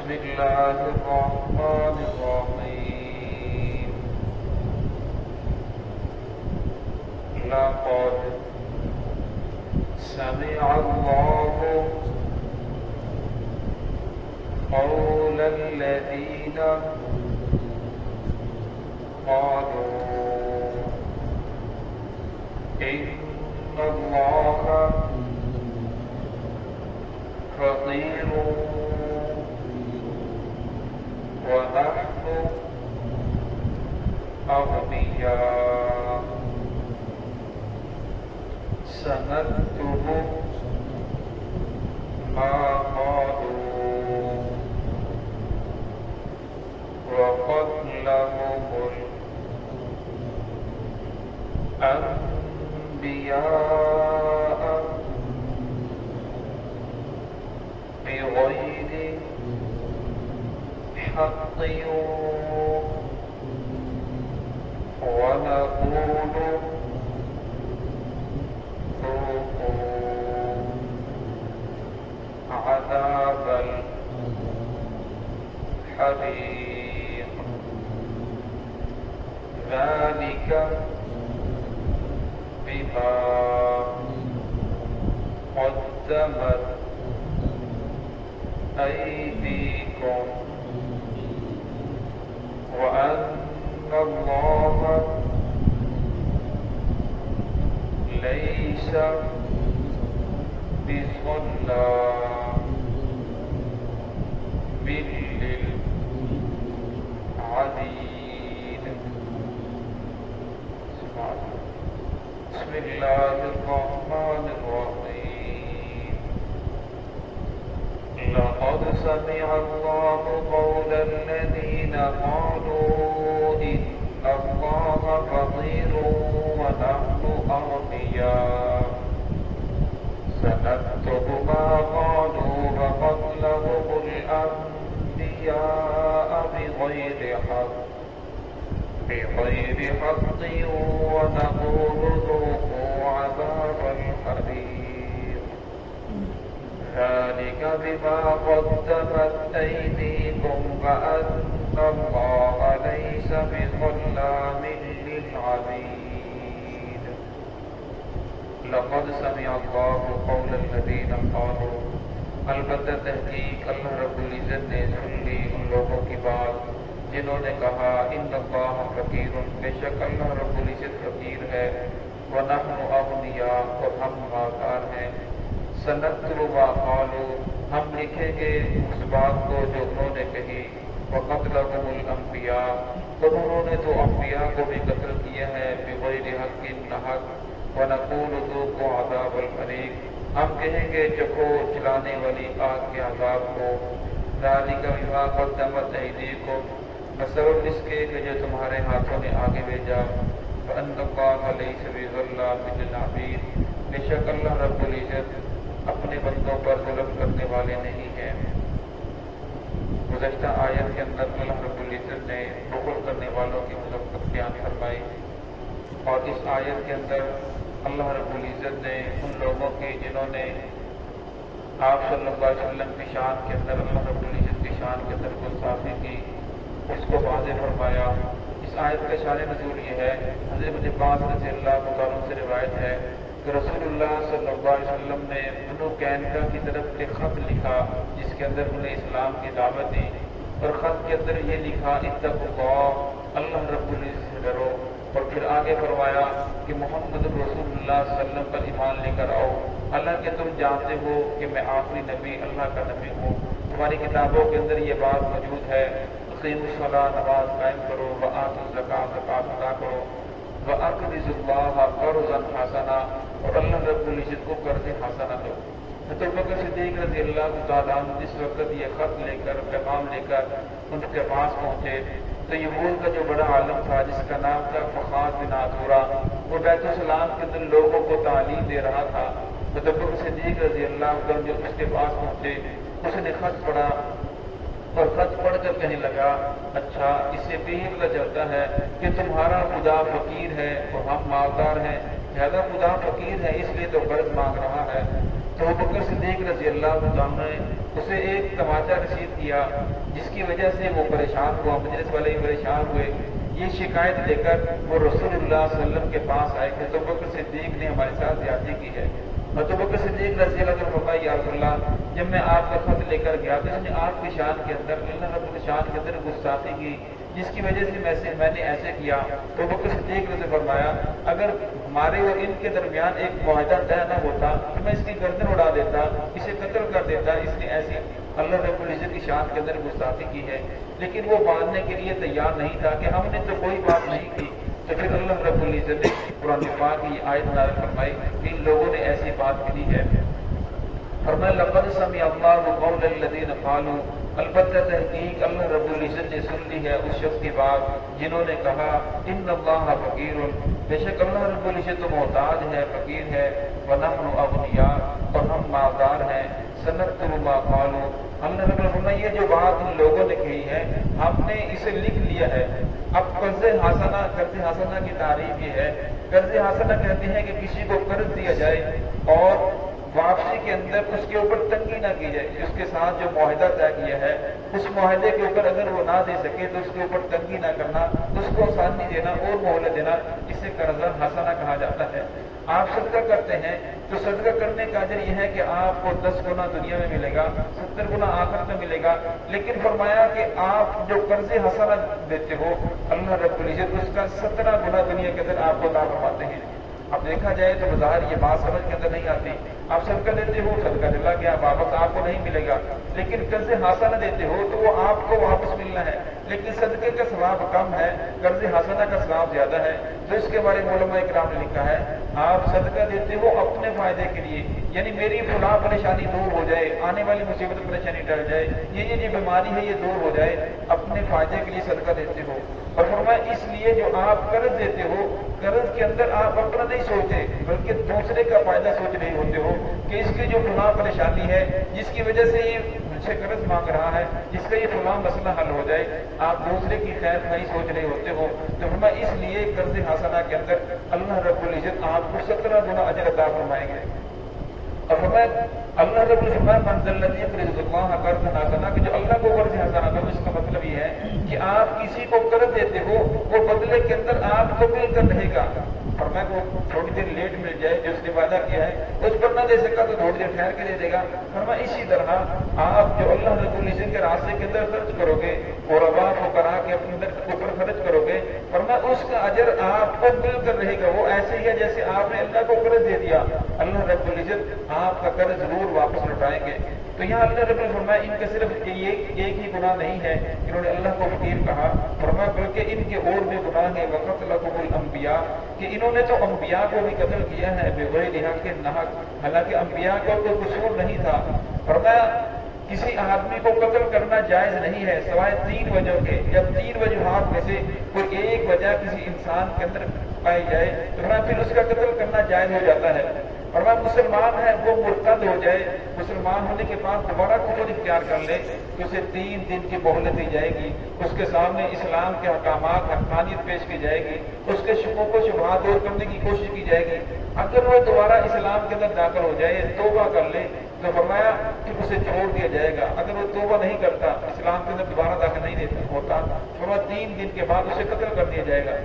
بسم الله الرحمن الرحيم. لقد سمع الله قول الذين قالوا إن الله فقير ونحن أغنياء سنكتب ما قالوا وقتلهم الأنبياء بغير حق ونقول ذوقوا عذاب الحريق ذلك بما قدمت أيديكم وأن الله ليس بظلام للعبيد. بسم الله الرحمن الرحيم. لقد سمع الله قول الذين قالوا إن الله فقير ونحن أغنياء سنكتب ما قالوا وقتلهم الأنبياء بغير حق ونقول ذوقوا عذاب الحريق ذلك بما قدمت أيديكم وأن الله ليس بظلام للعبيد. لقد سمع الله قول الذين قالوا البتہ تحقیق اللہ رب العزت نے سن لی ان لوگوں کی بات جنہوں نے کہا ان اللہ فقیر، بے شک اللہ رب العزت فقیر ہے، ونحن اغنیاء اور ہم مالدار ہیں، سنکتب ما قالوا ہم لکھیں گے اس بات کو جو انہوں نے کہی، وقتلهم الانبیاء اور انہوں نے تو انبیاء کو بھی قتل کیا ہے، بغیر حق نہ حق، ونقول ذوقوا عذاب الحریق ہم کہیں گے چکھو جلانے والی آگ کے عذاب کو، ذالک بما قدمت ایدیکم سبب اس کے کہ جو تمہارے ہاتھوں نے آگے بھیجا، وان اللہ لیس بظلام للعبید بے شک اللہ رب العزت اپنے بندوں پر ظلم کرنے والے نہیں ہیں۔ گزشتہ آیت کے اندر اللہ رب العزت نے بخل کرنے والوں کی مذمت بیان فرمائی، اور اس آیت کے اندر اللہ رب العزت نے ان لوگوں کی جنہوں نے آپ صلی اللہ علیہ وسلم کی شان کے اندر اللہ رب العزت کی شان کے اندر گستاخی کی اس کو واضح فرمایا۔ اس آیت کا شان نزول یہ ہے، حضرت ابن عباس رضی اللہ عنہ سے روایت ہے کہ رسول اللہ صلی اللہ علیہ وسلم نے بنو قینقاع کی طرف ایک خط لکھا جس کے اندر انہیں اسلام کی دعوت دی، اور خط کے اندر یہ لکھا اتقوا اللہ، اللہ رب العزت سے ڈرو، اور پھر آگے فرمایا کہ محمد رسول اللہ صلی اللہ علیہ وسلم پر ایمان لے کر آؤ، حالانکہ تم جانتے ہو کہ میں آخری نبی اللہ کا نبی ہوں، تمہاری کتابوں کے اندر یہ بات موجود ہے، اقیموا الصلاۃ نماز قائم کرو، وآتوا الزکاۃ زکات ادا کرو، وأقرضوا اللہ قرضا حسنا اور اللہ رب العزت کو قرض حسنا دو۔ حضرت بکر صدیق رضی اللہ تعالیٰ عنہ جس وقت یہ خط لے کر پیغام لے کر ان کے پاس پہنچے تو یہود کا جو بڑا عالم تھا جس کا نام تھا فخار بن عذورہ، وہ بیت السلام کے اندر لوگوں کو تعلیم دے رہا تھا۔ حضرت بکر صدیق رضی اللہ عنہ جو اس کے پاس پہنچے اس نے خط پڑھا اور خط پڑھ کر کہنے لگا اچھا اس سے بھی پتہ چلتا ہے کہ تمہارا خدا فقیر ہے اور ہم مالدار ہیں، لہذا خدا فقیر ہے اس لیے تو قرض مانگ رہا ہے۔ تو بکر صدیق رضی اللہ عنہ نے اسے ایک تماچا رسید کیا جس کی وجہ سے وہ پریشان ہوا، مجلس والے پریشان ہوئے۔ یہ شکایت لے کر وہ رسول اللہ صلی اللہ علیہ وسلم کے پاس آئے کہ ابو بکر صدیق نے ہمارے ساتھ زیادتی کی ہے۔ ابو بکر صدیق رضی اللہ عنہ فرمایا یا رسول اللہ، جب میں آپ کا خط لے کر گیا تو اس نے آپ کی شان کے اندر، اللہ رب الشان کے اندر گستاخی کی، جس کی وجہ سے میں نے ایسے کیا۔ تو ابو بکر صدیق نے فرمایا اگر ہمارے اور ان کے درمیان ایک معاہدہ طے نہ ہوتا تو میں اس کی گردن اڑا دیتا، اسے قتل کر دیتا، اس نے ایسی اللہ رب العزت کی شان کے اندر گستاخی کی ہے۔ لیکن وہ ماننے کے لیے تیار نہیں تھا کہ ہم نے تو کوئی بات نہیں کی۔ تو پھر اللہ رب العزت نے قرآن پاک کی آیت نازل فرمائی کہ ان لوگوں نے ایسی بات کی ہے۔ فرمایا لقد سمع اللہ قول الذین قالوا، البتہ تحقیق اللہ رب العزت نے سن لی ہے اس شخص کی بات جنہوں نے کہا ان اللہ فقیر، بے شک اللہ رب العزت تو محتاج ہے، فقیر ہے، ونحن اغنیاء، اور ہم مالدار ہیں، سنکتب ما قالوا، اللہ رب العزت یہ جو بات ان لوگوں نے کہی ہے ہم نے اسے لکھ لیا ہے۔ اب قرض حسنہ کی تعریف یہ ہے، قرض حسنہ کہتے ہیں کہ کسی کو قرض دیا جائے اور واپسی کے اندر اس کے اوپر تنگی نہ کی جائے، اس کے ساتھ جو معاہدہ طے کیا ہے اس معاہدے کے اوپر اگر وہ نہ دے سکے تو اس کے اوپر تنگی نہ کرنا، اس کو آسانی دینا اور مہلت دینا، اسے قرض حسنہ کہا جاتا ہے۔ آپ صدقہ کرتے ہیں تو صدقہ کرنے کا اجر یہ ہے کہ آپ کو 10 گنا دنیا میں ملے گا، 70 گنا آخرت میں ملے گا۔ لیکن فرمایا کہ آپ جو قرض حسنہ دیتے ہو اللہ رب العزت اس کا 17 گنا دنیا کے اندر آپ کو عطا فرماتے ہیں۔ اب دیکھا جائے تو بظاہر یہ بات سمجھ کے اندر نہیں آتی، آپ صدقہ دیتے ہو صدقہ چلا گیا واپس آپ کو نہیں ملے گا، لیکن قرض حسنہ دیتے ہو تو وہ آپ کو واپس ملنا ہے، لیکن صدقے کا ثواب کم ہے، قرض حسنہ کا ثواب زیادہ ہے۔ تو اس کے بارے میں علماء کرام نے لکھا ہے آپ صدقہ دیتے ہو اپنے فائدے کے لیے، یعنی میری فلاں پریشانی دور ہو جائے، آنے والی مصیبت پریشانی ٹل جائے، یہ جو بیماری ہے یہ دور ہو جائے، اپنے فائدے کے لیے صدقہ دیتے ہو۔ اور فرمایا اس لیے جو آپ قرض دیتے ہو قرض کے اندر آپ اپنا نہیں سوچتے بلکہ دوسرے کا فائدہ سوچ رہے ہوتے ہو کہ اس کی جو فلاں پریشانی ہے جس کی وجہ سے یہ مجھ سے قرض مانگ رہا ہے، جس کا یہ فلاں مسئلہ حل ہو جائے، آپ دوسرے کی خیر نہیں سوچ رہے ہوتے ہو۔ تو فرمایا اس لیے قرض حسنہ کے اندر اللہ رب العزت آپ کو 17 گنا اجر عطا فرمائیں گے۔ اور فرمایا اللہ رب العزت من ذا الذی یقرض اللہ قرضا حسنا، کہ جو اللہ کو قرض حسنہ دو، اس کا مطلب یہ ہے کہ آپ کسی کو قرض دیتے ہو وہ بدلے کے اندر آپ کو مل کر رہے گا۔ فرمایا کہ وہ تھوڑی دیر لیٹ مل جائے جو اس نے وعدہ کیا ہے اس پر نہ دے سکا تو تھوڑی دیر ٹھہر کے دے دے گا۔ فرمایا اسی طرح آپ جو اللہ رب العزت کے راستے کے اندر خرچ کرو گے اور غربا فقراء کے اپنے اوپر خرچ کرو گے، فرمایا اس کا اجر آپ کو مل کر رہے گا، وہ ایسے ہی ہے جیسے آپ نے اللہ کو قرض دے دیا، اللہ رب العزت آپ کا قرض ضرور واپس لوٹائیں گے۔ تو یہاں اللہ رب العزت فرمایا ان کا صرف ایک ہی گناہ نہیں ہے انہوں نے اللہ کو فقیر کہا، فرمایا بلکہ ان کے اور بھی گناہ ہیں وقتلهم الانبیاء، کہ انہوں نے تو انبیاء کو بھی قتل کیا ہے بغیر حق نحق، حالانکہ انبیاء کا کوئی قصور نہیں تھا۔ فرمایا کسی آدمی کو قتل کرنا جائز نہیں ہے سوائے 3 وجہ کے، جب 3 وجوہات میں سے کوئی ایک وجہ کسی انسان کے اندر پائی جائے تو پھر اس کا قتل کرنا جائز ہو جاتا ہے۔ اور وہ مسلمان ہے وہ مرتد ہو جائے، مسلمان ہونے کے بعد دوبارہ کفر اختیار کر لے تو اسے 3 دن کی مہلت دی جائے گی، اس کے سامنے اسلام کے احکامات حقانیت پیش کی جائے گی، اس کے شکوک و شبہات دور کرنے کی کوشش کی جائے گی۔ اگر وہ دوبارہ اسلام کے اندر داخل ہو جائے، توبہ کر لے تو فرمایا کہ اسے چھوڑ دیا جائے گا۔ اگر وہ توبہ نہیں کرتا، اسلام کے اندر دوبارہ داخل نہیں ہوتا، فرمایا 3 دن کے بعد اسے قتل کر دیا جائے گا۔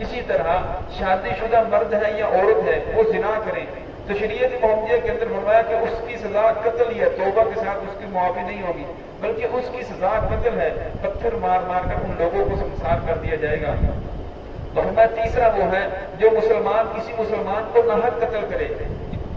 اسی طرح شادی شدہ مرد ہے یا عورت ہے وہ زنا کرے تو شریعت محمدیہ کے اندر فرمایا کہ اس کی سزا قتل ہی ہے، توبہ کے ساتھ اس کی معافی نہیں ہوگی بلکہ اس کی سزا قتل ہے، پتھر مار مار کر ان لوگوں کو سنسار کر دیا جائے گا۔ تو فرمایا تیسرا وہ ہے جو مسلمان کسی مسلمان کو ناحق قتل کرے،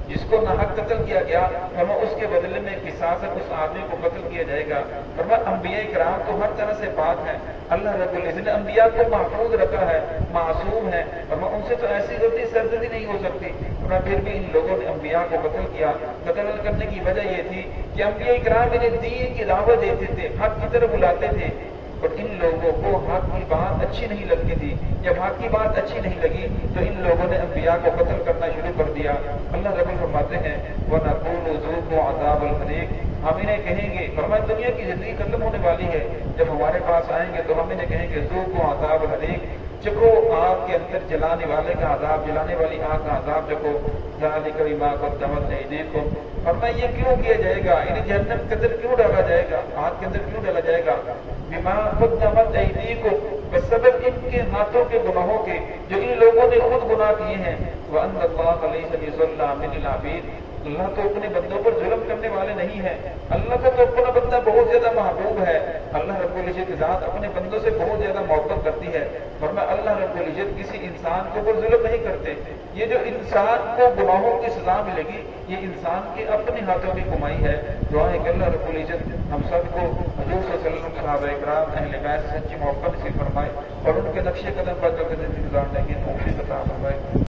جس کو ناحق قتل کیا گیا فرمایا اس کے بدلے میں قصاص اس آدمی کو قتل کیا جائے گا۔ فرمایا انبیاء کرام تو ہر طرح سے پاک ہیں، اللہ رب العزت نے انبیاء کو محفوظ رکھا ہے، معصوم ہے، فرمایا ان سے تو ایسی غلطی سرزدی نہیں ہو سکتی۔ فرمایا پھر بھی ان لوگوں نے انبیاء کو قتل کیا۔ قتل کرنے کی وجہ یہ تھی کہ انبیاء کرام انہیں دین کی دعوت دیتے تھے، حق کی طرف بلاتے تھے، اور ان لوگوں کو حق کی بات اچھی نہیں لگتی تھی۔ جب حق کی بات اچھی نہیں لگی تو ان لوگوں نے انبیاء کو قتل کرنا شروع کر دیا۔ اللہ رب فرماتے ہیں وَنَقُولُ ذُوقُوا عَذَابَ الْحَرِيقِ، ہم انہیں کہیں گے، فرمایا دنیا کی زندگی ختم ہونے والی ہے، جب ہمارے پاس آئیں گے تو ہم انہیں کہیں گے ذوقوا عذاب الحریق، چکو آگ کے اندر جلانے والے کا عذاب، جلانے والی آگ کا عذاب چکو، ذالک بما قدمت ایدیکم، فرمایا یہ کیوں کیا جائے گا، انہیں جہنم کے اندر کیوں ڈالا جائے گا، آگ کے اندر کیوں ڈالا جائے گا، بما قدمت ایدیکم، بسبب ان کے ہاتھوں کے گناہوں کے جو ان لوگوں نے خود گناہ کیے ہیں، وَأَنَّ اللَّهَ لَيْسَ بِظَلَّامٍ لِلْعَبِيدِ، اللہ تو اپنے بندوں پر ظلم کرنے والے نہیں ہیں، اللہ کا تو اپنا بندہ بہت زیادہ محبوب ہے، اللہ رب العزت ذات اپنے بندوں سے بہت زیادہ محبت کرتی ہے، ورنہ اللہ رب العزت کسی انسان کے اوپر ظلم نہیں کرتے، یہ جو انسان کو گناہوں کی سزا ملے گی یہ انسان کے اپنے ہاتھوں کی کمائی ہے۔ دعا ہے کہ اللہ رب العزت ہم سب کو حضور صلی اللہ علیہ وسلم، صحابہ کرام، اہل بیت سے سچی محبت نصیب فرمائے اور ان کے نقش قدم پر جو قدم گزارنے کی توفیق عطا فرمائے۔